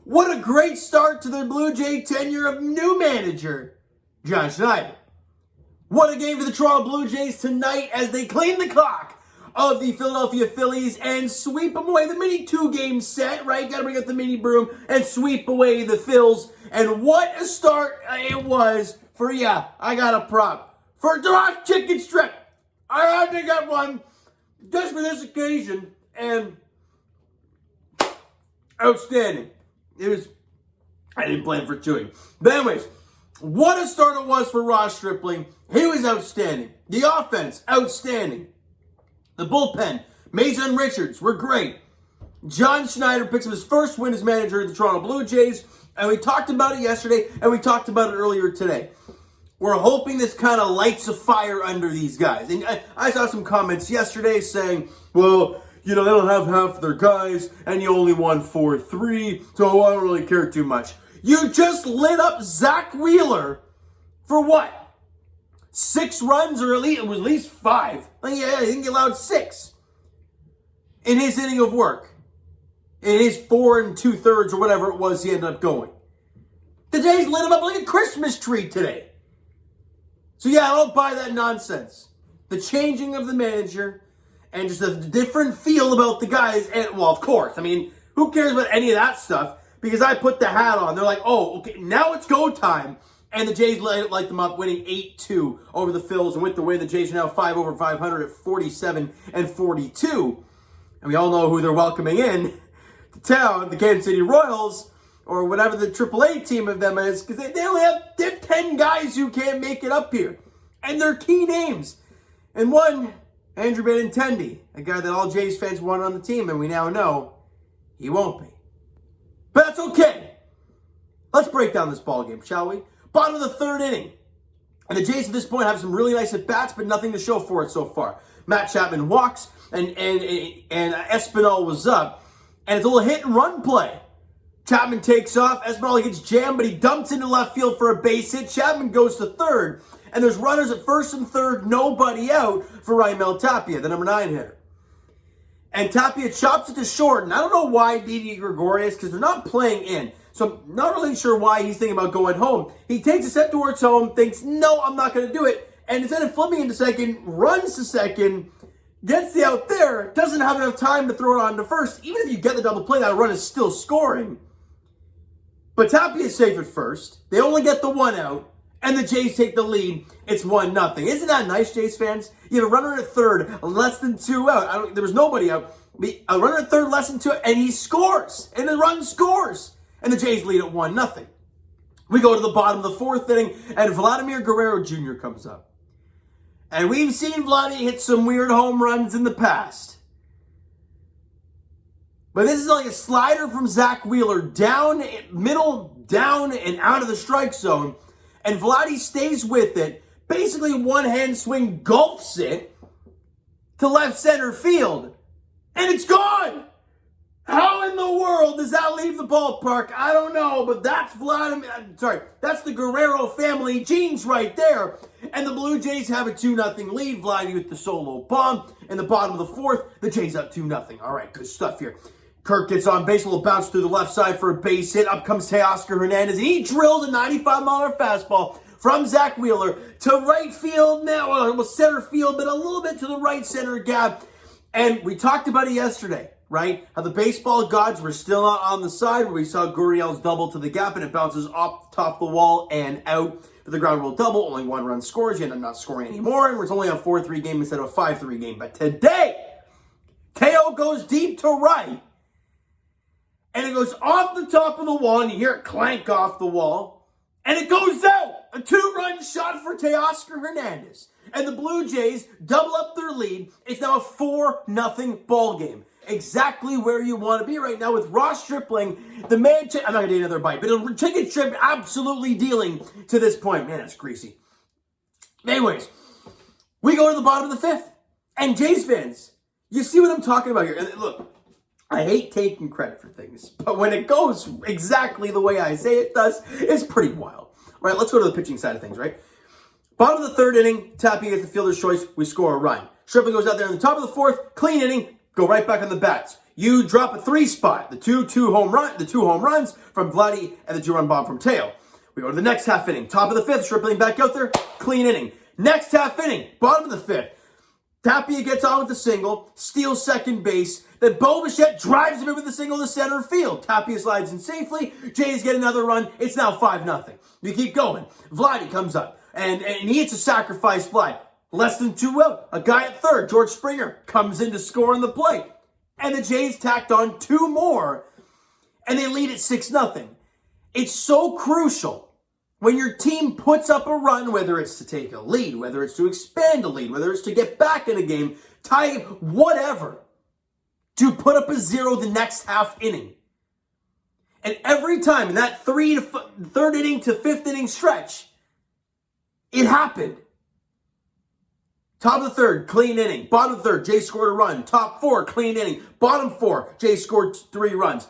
What a great start to the Blue Jay tenure of new manager, John Schneider. What a game for the Toronto Blue Jays tonight as they clean the clock of the Philadelphia Phillies and sweep them away. The mini two-game set, right? Got to bring up the mini broom and sweep away the Phils. And what a start it was for, I got a prop. For Durant Chicken Strip. I had to get one just for this occasion. And outstanding. I didn't plan for chewing. But anyways, what a start it was for Ross Stripling. He was outstanding. The offense, outstanding. The bullpen, Mason and Richards were great. John Schneider picks up his first win as manager of the Toronto Blue Jays. And we talked about it yesterday, and we talked about it earlier today. We're hoping this kind of lights a fire under these guys. And I saw some comments yesterday saying, well, they don't have half their guys, and you only won 4-3, so I don't really care too much. You just lit up Zach Wheeler for what? 6 runs, or it was at least 5. I think he allowed 6 in his inning of work. In his 4 2/3 or whatever it was he ended up going. The Jays lit him up like a Christmas tree today. So I don't buy that nonsense. The changing of the manager and just a different feel about the guys. And, well, of course, who cares about any of that stuff? Because I put the hat on. They're like, oh, okay, now it's go time. And the Jays light them up, winning 8-2 over the Phils. And with the way the Jays are now 5 over 500 at 47-42. And we all know who they're welcoming in to town, the Kansas City Royals, or whatever the AAA team of them is, because they only have 10 guys who can't make it up here. And they're key names. And one, Andrew Benintendi, a guy that all Jays fans want on the team, and we now know he won't be. But that's okay. Let's break down this ballgame, shall we? Bottom of the 3rd inning. And the Jays at this point have some really nice at-bats, but nothing to show for it so far. Matt Chapman walks, and Espinal was up, and it's a little hit-and-run play. Chapman takes off, Espinal gets jammed, but he dumps into left field for a base hit. Chapman goes to third, and there's runners at first and third, nobody out for Raimel Tapia, the number 9 hitter. And Tapia chops it to short, and I don't know why Didi Gregorius, because they're not playing in. So I'm not really sure why he's thinking about going home. He takes a step towards home, thinks, no, I'm not going to do it. And instead of flipping into second, runs to second, gets the out there, doesn't have enough time to throw it on to first. Even if you get the double play, that run is still scoring. But Tapia is safe at first. They only get the 1 out, and the Jays take the lead. It's 1-0. Isn't that nice, Jays fans? You have a runner at third, less than 2 out. There was nobody out. A runner at third, less than 2 out, and he scores. And the run scores. And the Jays lead at 1-0. We go to the bottom of the 4th inning, and Vladimir Guerrero Jr. comes up. And we've seen Vladdy hit some weird home runs in the past. But this is like a slider from Zach Wheeler, down, middle, down, and out of the strike zone. And Vladdy stays with it. Basically, one-hand swing gulps it to left center field. And it's gone! How in the world does that leave the ballpark? I don't know, but that's that's the Guerrero family genes right there. And the Blue Jays have a 2-0 lead. Vladdy with the solo bomb. In the bottom of the 4th, the Jays up 2-0. All right, good stuff here. Kirk gets on base, a little bounce through the left side for a base hit. Up comes Teoscar Hernandez, and he drills a 95-mile fastball from Zach Wheeler to right field now, well, center field, but a little bit to the right center gap. And we talked about it yesterday, right? How the baseball gods were still not on the side, where we saw Gurriel's double to the gap, and it bounces off the top of the wall and out for the ground rule double. Only 1 run scores. You end up not scoring anymore, and it's only a 4-3 game instead of a 5-3 game. But today, Teo goes deep to right, and it goes off the top of the wall, and you hear it clank off the wall, and it goes out. A 2-run shot for Teoscar Hernandez. And the Blue Jays double up their lead. It's now a 4-0 ball game. Exactly where you want to be right now with Ross Stripling, the man. I'm not going to take another bite, but a chicken strip absolutely dealing to this point. Man, that's greasy. Anyways, we go to the bottom of the 5th. And Jays fans, you see what I'm talking about here. And look, I hate taking credit for things, but when it goes exactly the way I say it does, it's pretty wild. All right, let's go to the pitching side of things, right? Bottom of the 3rd inning, Tapia gets the fielder's choice, we score a run. Stripling goes out there in the top of the 4th, clean inning, go right back on the bats. You drop a 3 spot. The two home runs from Vladdy and the 2-run bomb from Teo. We go to the next half inning. Top of the 5th, Stripling back out there. Clean inning. Next half inning, bottom of the 5th. Tapia gets on with the single, steals second base. Then Bo Bichette drives him in with the single to center field. Tapia slides in safely. Jays get another run. It's now 5-0. You keep going. Vladdy comes up, and he hits a sacrifice fly. Less than 2 out. A guy at third, George Springer, comes in to score on the plate. And the Jays tacked on 2 more, and they lead at 6-0. It's so crucial when your team puts up a run, whether it's to take a lead, whether it's to expand a lead, whether it's to get back in a game, tie, whatever, to put up a 0 the next half inning. And every time in that third inning to 5th inning stretch, it happened. Top of the 3rd, clean inning. Bottom of the 3rd, Jay scored a run. Top 4, clean inning. Bottom 4, Jay scored 3 runs.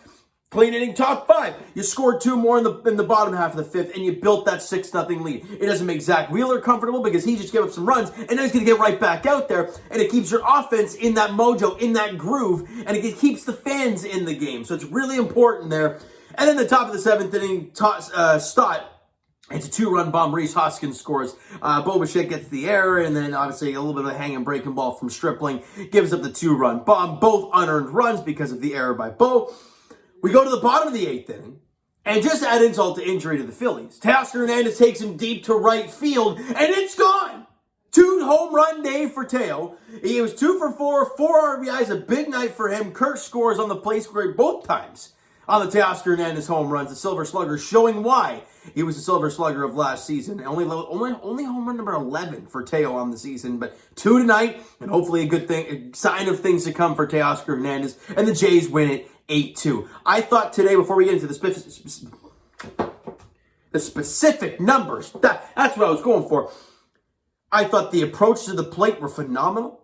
Clean inning, top 5. You scored 2 more in the bottom half of the 5th, and you built that 6-0 lead. It doesn't make Zach Wheeler comfortable because he just gave up some runs, and now he's going to get right back out there, and it keeps your offense in that mojo, in that groove, and it keeps the fans in the game. So it's really important there. And then the top of the 7th inning, Stott. It's a 2-run bomb. Reese Hoskins scores. Bo Bichette gets the error, and then obviously a little bit of a hanging breaking ball from Stripling gives up the 2-run bomb. Both unearned runs because of the error by Bo. We go to the bottom of the 8th inning, and just add insult to injury to the Phillies. Teoscar Hernandez takes him deep to right field, and it's gone. 2 home run day for Teo. He was 2 for 4, 4 RBIs, a big night for him. Kirk scores on the play square both times on the Teoscar Hernandez home runs. The Silver Slugger showing why he was the Silver Slugger of last season. Only home run number 11 for Teo on the season, but 2 tonight, and hopefully a good thing, a sign of things to come for Teoscar Hernandez, and the Jays win it 8-2. I thought today, before we get into the specific numbers, that's what I was going for. I thought the approach to the plate were phenomenal.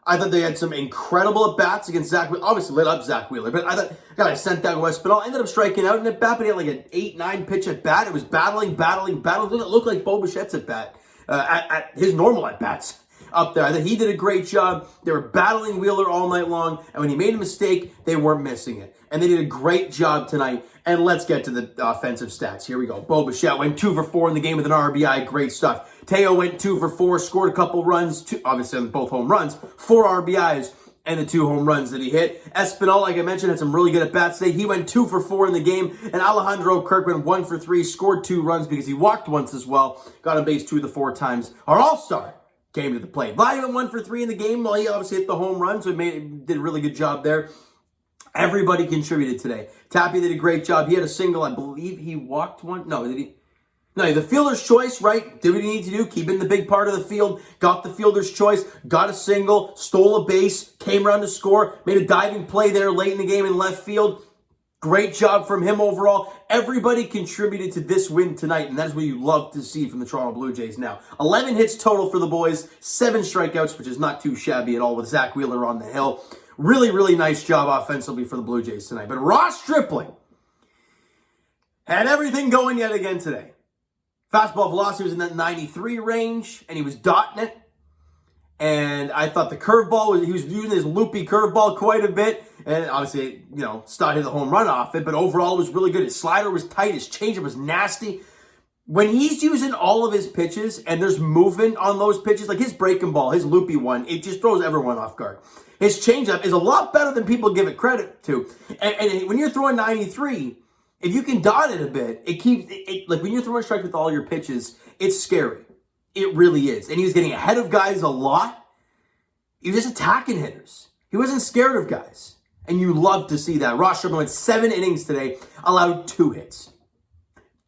I thought they had some incredible at-bats against Zach Wheeler. Obviously lit up Zach Wheeler, but I thought, God, I sent Santiago Espinal. Ended up striking out in at bat, but he had like an 8-9 pitch at bat. It was battling. It looked like Bo Bichette's at bat, at his normal at-bats up there. I thought he did a great job. They were battling Wheeler all night long, and when he made a mistake, they weren't missing it. And they did a great job tonight. And let's get to the offensive stats. Here we go. Bo Bichette went 2 for 4 in the game with an RBI. Great stuff. Teo went 2 for 4, scored a couple runs, obviously on both home runs, 4 RBIs, and the 2 home runs that he hit. Espinal, like I mentioned, had some really good at-bats today. He went 2 for 4 in the game, and Alejandro Kirk went 1 for 3, scored 2 runs because he walked once as well, got on base 2 of the 4 times. Our all-star came to the plate. Vladdy went 1 for 3 in the game. Well, he obviously hit the home run, so he did a really good job there. Everybody contributed today. Tapia did a great job. He had a single. I believe he walked one. No, did he? No, the fielder's choice, right? Did what he needed to do. Keep in the big part of the field. Got the fielder's choice. Got a single. Stole a base. Came around to score. Made a diving play there late in the game in left field. Great job from him overall. Everybody contributed to this win tonight, and that's what you love to see from the Toronto Blue Jays now. 11 hits total for the boys. 7 strikeouts, which is not too shabby at all with Zach Wheeler on the hill. Really, really nice job offensively for the Blue Jays tonight. But Ross Stripling had everything going yet again today. Fastball velocity was in that 93 range, and he was dotting it. And I thought the curveball, he was using his loopy curveball quite a bit. And obviously, Stott hit the home run off it, but overall it was really good. His slider was tight. His changeup was nasty. When he's using all of his pitches and there's movement on those pitches, like his breaking ball, his loopy one, it just throws everyone off guard. His changeup is a lot better than people give it credit to. And when you're throwing 93, if you can dot it a bit, it keeps it like when you're throwing a strike with all your pitches, it's scary. It really is. And he was getting ahead of guys a lot. He was just attacking hitters. He wasn't scared of guys. And you love to see that. Ross Stripling went 7 innings today, allowed 2 hits.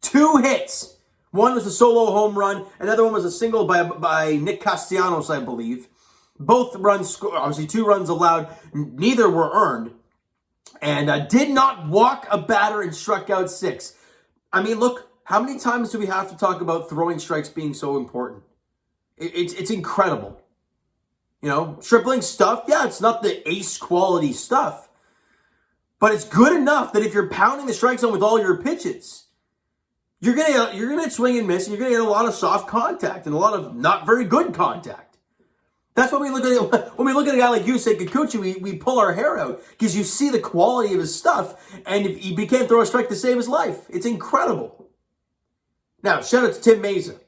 2 hits. One was a solo home run. Another one was a single by Nick Castellanos, I believe. Both runs, obviously 2 runs allowed. Neither were earned. And did not walk a batter and struck out 6. I mean, look, how many times do we have to talk about throwing strikes being so important? It's incredible. Stripling stuff, yeah, it's not the ace quality stuff. But it's good enough that if you're pounding the strike zone with all your pitches, you're gonna swing and miss, and you're gonna get a lot of soft contact and a lot of not very good contact. That's why when we look at a guy like Yusei Kikuchi, we pull our hair out because you see the quality of his stuff, and if he can't throw a strike to save his life. It's incredible. Now, shout out to Tim Meza.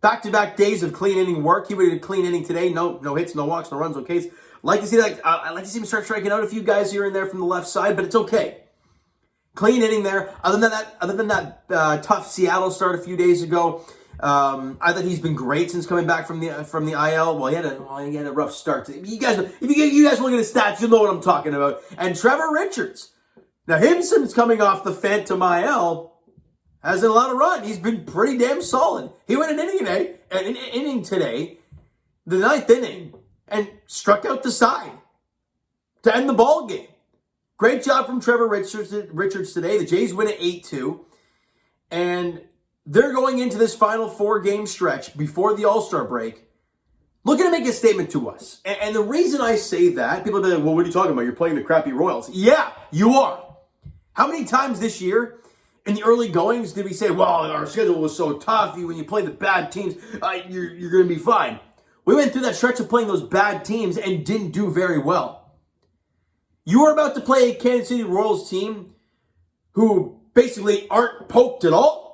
Back-to-back days of clean inning work. He would have a clean inning today. No hits, no walks, no runs, no Ks. Like to see that. I'd like to see him start striking out a few guys here and there from the left side, but it's okay. Clean inning there. Other than that tough Seattle start a few days ago, I thought he's been great since coming back from the IL. Well, he had a rough start. If you guys look at his stats, you'll know what I'm talking about. And Trevor Richards. Now, him since coming off the Phantom IL hasn't a lot of run. He's been pretty damn solid. He went an inning today, the 9th inning, and struck out the side to end the ball game. Great job from Trevor Richards today. The Jays win at 8-2, and they're going into this final 4-game stretch before the All-Star break, looking to make a statement to us. And the reason I say that, people will be like, well, what are you talking about? You're playing the crappy Royals. Yeah, you are. How many times this year in the early goings did we say, well, our schedule was so tough, when you play the bad teams, you're going to be fine. We went through that stretch of playing those bad teams and didn't do very well. You are about to play a Kansas City Royals team who basically aren't poked at all.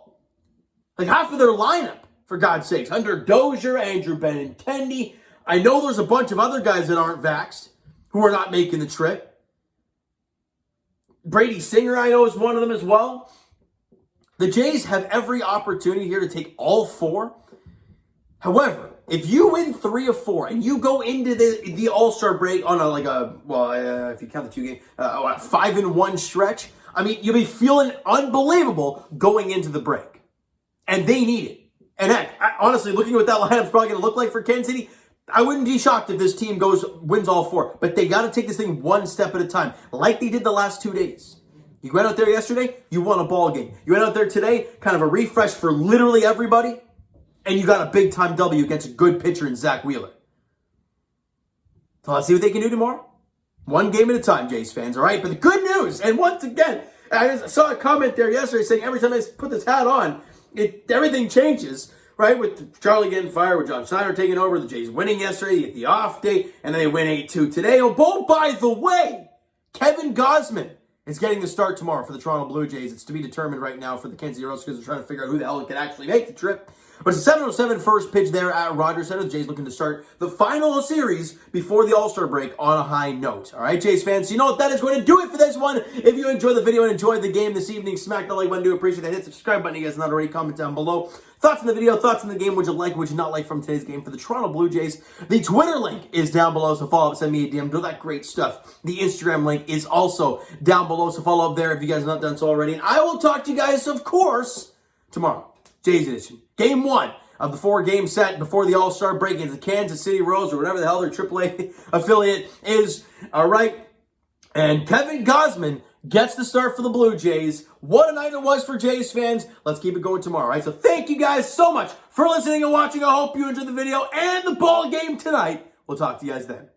Like half of their lineup, for God's sakes. Hunter Dozier, Andrew Benintendi. I know there's a bunch of other guys that aren't vaxxed who are not making the trip. Brady Singer, I know, is one of them as well. The Jays have every opportunity here to take all 4. However, if you win 3 of 4 and you go into the All-Star break on if you count the 2 game, a 5-1 stretch, I mean, you'll be feeling unbelievable going into the break. And they need it. And heck, honestly, looking at what that lineup's probably going to look like for Kansas City, I wouldn't be shocked if this team wins all 4. But they got to take this thing one step at a time, like they did the last 2 days. You went out there yesterday, you won a ball game. You went out there today, kind of a refresh for literally everybody, and you got a big-time W against a good pitcher in Zach Wheeler. So let's see what they can do tomorrow. One game at a time, Jays fans, all right? But the good news, and once again, I saw a comment there yesterday saying every time I put this hat on, everything changes, right? With Charlie getting fired, with John Schneider taking over, the Jays winning yesterday, you get the off day, and then they win 8-2 today. Oh, by the way, Kevin Gausman is getting the start tomorrow for the Toronto Blue Jays. It's to be determined right now for the Kansas City Royals because they're trying to figure out who the hell can actually make the trip. But it's a 7:07 first pitch there at Rogers Center. The Jays looking to start the final series before the All-Star break on a high note. All right, Jays fans, so you know what? That is going to do it for this one. If you enjoyed the video and enjoyed the game this evening, smack the like button. Do appreciate that. Hit the subscribe button. You guys not already, comment down below. Thoughts on the video, thoughts on the game, would you like, would you not like from today's game for the Toronto Blue Jays? The Twitter link is down below, so follow up, send me a DM, do that great stuff. The Instagram link is also down below, so follow up there if you guys have not done so already. And I will talk to you guys, of course, tomorrow. Jays edition. Game 1 of the 4-game set before the All-Star break against the Kansas City Royals or whatever the hell their AAA affiliate is. All right. And Kevin Gausman gets the start for the Blue Jays. What a night it was for Jays fans. Let's keep it going tomorrow, right? So thank you guys so much for listening and watching. I hope you enjoyed the video and the ball game tonight. We'll talk to you guys then.